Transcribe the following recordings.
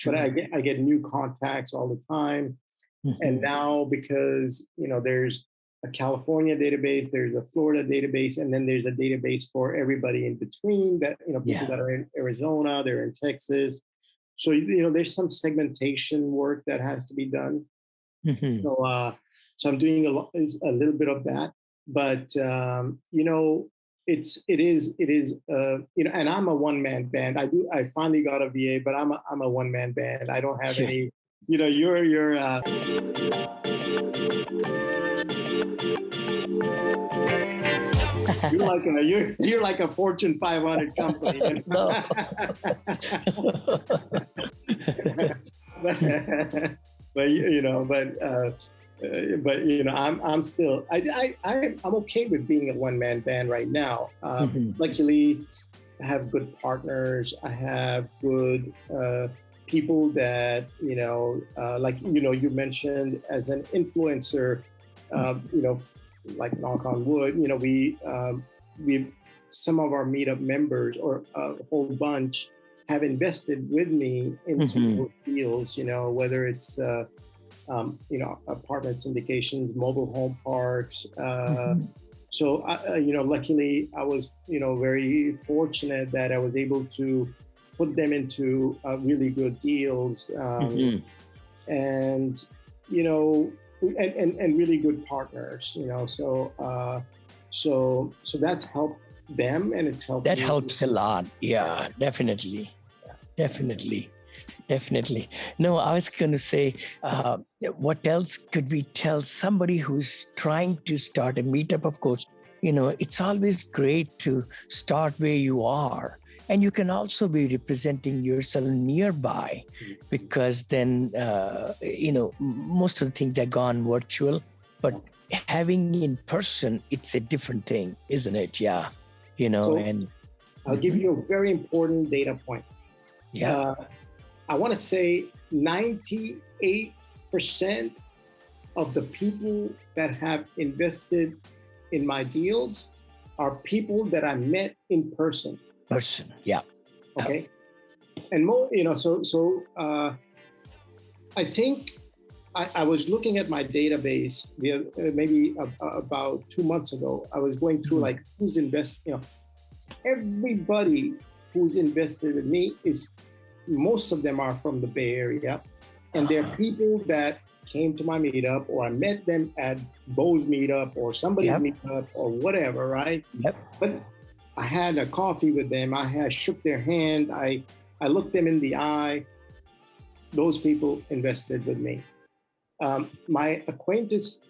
But I get new contacts all the time. And now because, there's a California database, there's a Florida database, and then there's a database for everybody in between that, people that are in Arizona, they're in Texas. So, there's some segmentation work that has to be done. So I'm doing a little bit of that, but, it is, and I'm a one-man band. I finally got a VA, but I'm a one-man band. I don't have any, you're you're you're like a Fortune 500 company. No. I'm still I'm okay with being a one-man band right now. Luckily, I have good partners. I have good people that you mentioned as an influencer. Like knock on wood, we some of our meetup members or a whole bunch have invested with me into those deals. Whether it's apartment syndications, mobile home parks. So luckily I was very fortunate that I was able to put them into really good deals, and really good partners, so that's helped them, and it's helped that me. helps a lot. Yeah, definitely. No, I was going to say, what else could we tell somebody who's trying to start a meetup? Of course, it's always great to start where you are. And you can also be representing yourself nearby, because then, most of the things are gone virtual, but having in person, it's a different thing, isn't it? Yeah. So, and I'll give you a very important data point. Yeah. I want to say 98% of the people that have invested in my deals are people that I met in person. Yeah. Okay. And I think I was looking at my database maybe about 2 months ago. I was going through like who's invested. Everybody who's invested in me most of them are from the Bay Area, and they're people that came to my meetup, or I met them at Bo's meetup or somebody's meetup or whatever, right? But I had a coffee with them. I had shook their hand. I looked them in the eye. Those people invested with me. My acquaintances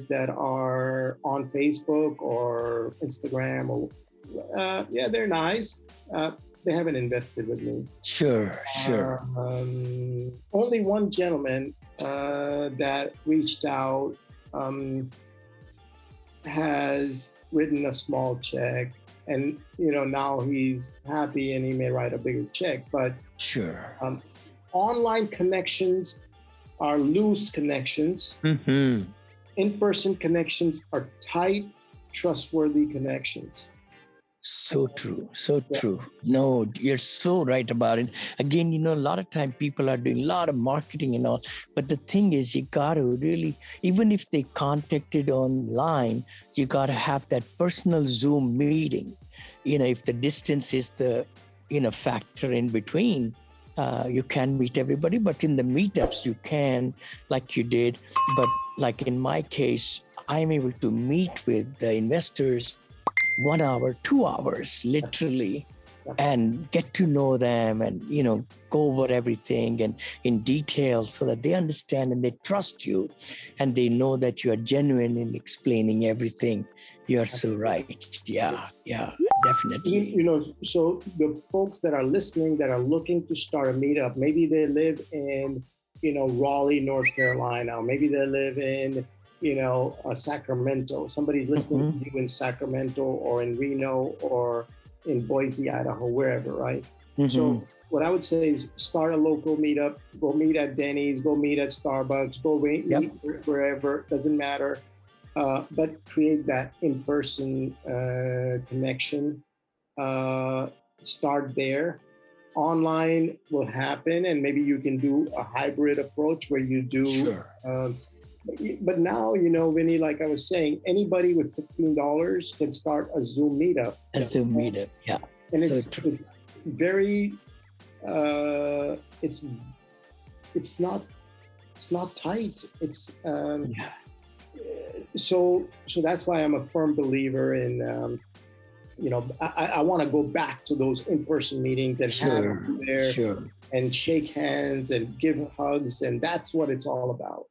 that are on Facebook or Instagram, or they're nice. They haven't invested with me. Sure. Only one gentleman that reached out has written a small check, and now he's happy and he may write a bigger check. But online connections are loose connections. In-person connections are tight, trustworthy connections. So true. No, you're so right about it. Again, a lot of time people are doing a lot of marketing and all, but the thing is, you got to really, even if they contacted online, you got to have that personal Zoom meeting. If the distance is the, factor in between, you can meet everybody, but in the meetups you can, like you did. But like in my case, I'm able to meet with the investors 1 hour, 2 hours, literally, and get to know them and, go over everything and in detail, so that they understand and they trust you and they know that you are genuine in explaining everything. You are so right. Yeah, definitely. So the folks that are listening, that are looking to start a meetup, maybe they live in, Raleigh, North Carolina, or maybe they live in, Sacramento. Somebody's listening to you in Sacramento or in Reno or in Boise, Idaho, wherever, right? So what I would say is start a local meetup, go meet at Denny's, go meet at Starbucks, go meet wherever, doesn't matter. But create that in-person connection. Start there. online will happen, and maybe you can do a hybrid approach where you do. Sure. But now, Vinny, like I was saying, anybody with $15 can start a Zoom meetup. A Zoom meetup, yeah. And so it's very, it's not tight. It's so that's why I'm a firm believer in. I want to go back to those in-person meetings and have them there and shake hands and give hugs, and that's what it's all about.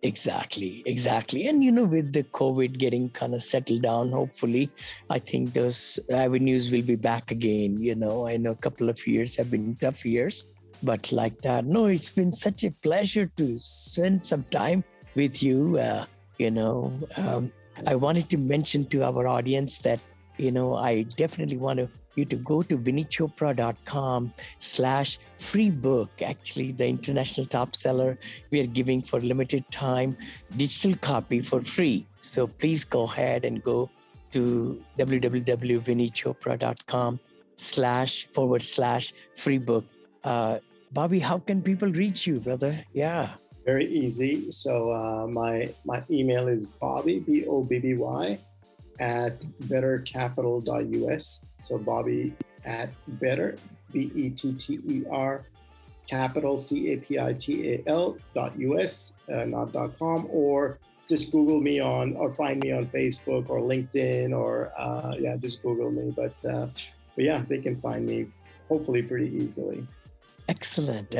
Exactly. And, with the COVID getting kind of settled down, hopefully, I think those avenues will be back again. I know a couple of years have been tough years, but like that, no, it's been such a pleasure to spend some time with you. I wanted to mention to our audience that, I definitely want you to go to vinnychopra.com/free book. Actually, the international top seller, we are giving for limited time digital copy for free. So please go ahead and go to www.vinnychopra.com//free book. Bobby, how can people reach you, brother? Yeah. Very easy. So my email is Bobby, BOBBY, at bettercapital.us. So Bobby at better, BETTER, capital, CAPITAL.us, not .com, or just Google me or find me on Facebook or LinkedIn, or just Google me. But yeah, they can find me hopefully pretty easily. Excellent.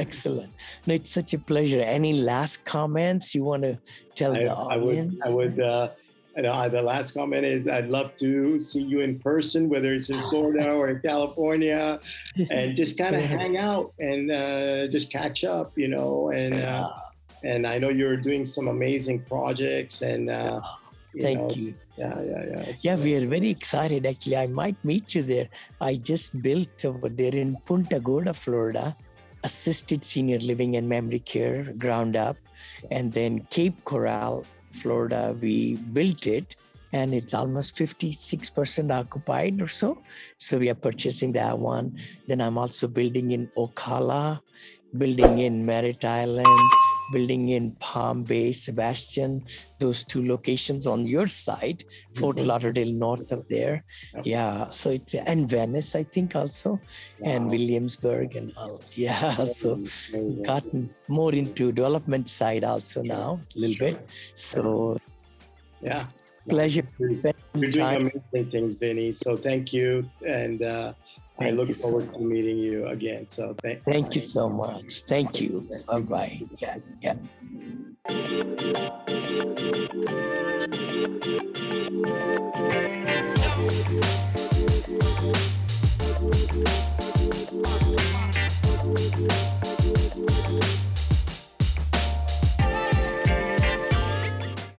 No, it's such a pleasure. Any last comments you want to tell the audience? I would. The last comment is I'd love to see you in person, whether it's in Florida or in California, and just kind of hang out and just catch up, and I know you're doing some amazing projects, and thank you. Yeah, we are very excited. Actually, I might meet you there. I just built over there in Punta Gorda, Florida, assisted senior living and memory care ground up, and then Cape Coral, Florida, we built it, and it's almost 56% occupied or so. So we are purchasing that one. Then I'm also building in Ocala, building in Merritt Island, building in Palm Bay, Sebastian, those two locations on your side, Fort Lauderdale north of there. Yeah, so it's, and Venice, I think also, and Williamsburg and all. Yeah, so gotten more into development side also now, a little bit. So yeah, pleasure. You're doing amazing things, Vinney. So thank you. And I look forward to meeting you again. So thank you so much. Thank you. Bye-bye. Yeah.